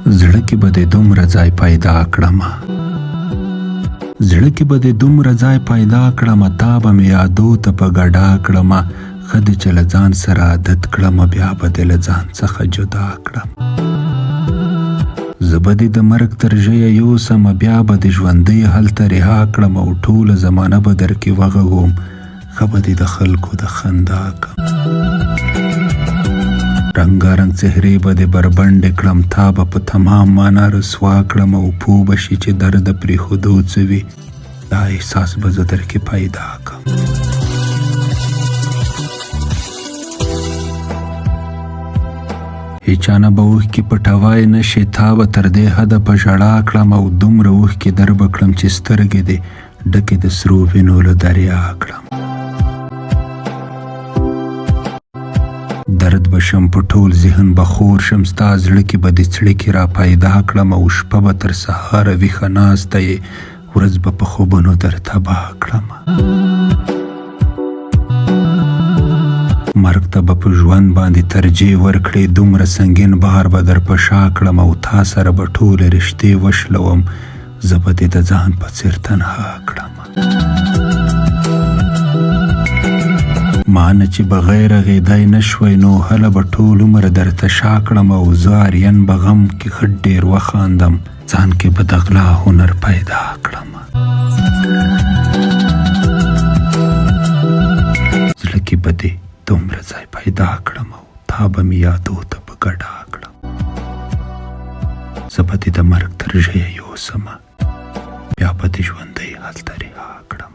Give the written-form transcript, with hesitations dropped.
زړه کې به دې دومره ځای پیدا کړمه، زړه کې به دې دومره ځای پیدا کړمه، تا به مې یادو ته په ګډا کړمه، ښه دې چې له ځان سره عادت کړمه، بیا به دې له ځان څخه جدا کړم. زه به دې د مرګ تر ژیه یوسمه، بیا به دې ژوندۍ هلته رها کړم، او ټوله زمانه به در کې وغږوم، ښه به دې د خلکو د خندا کړم. رنګارنګ څهرې به دې بربنډې کړم، تا به په تمام معنا رسوا کړم، او پوه به شي چې درد پرېښودو څه وي، دا احساس به زه در کې پیدا کړم. هیچانه به اوښکې پټوای نه شي، تا به تر دې حده په ژړا کړم، او دومره اوښکې در به کړم چې سترګې دې ډکې د سرو وینو له دریا کړم. درد به شم په ټول ذهن به خور شم، ستا زړه کې به دې څړیکې را پیدا کړم، او شپه به تر سهاره ویښه ناسته یې، ورځ به په خوبونو در تباه کړم. مرګ ته به په ژوند باندې ترجیح ورکړې، دومره سنګین بار به در په شا کړم، او تا سره به ټولې رشتې وشلوم، زه به دې د ځان په څېر تنها کړم. مانه چې بغیر غیدی نه شوی، نو هله به ټول عمر درته شا کړم، او زه آرین به غم کې ښه ډېر وخاندم، ځان کې به د غلا هنر پیدا کړم. زړه کې به دې دومره ځای پیدا کړم، او تا به مې یادو ته په ګډا کړم. زه به دې د مرګ تر ژیه یوسمه، بیا به دې ژوندۍ هلته رها کړم.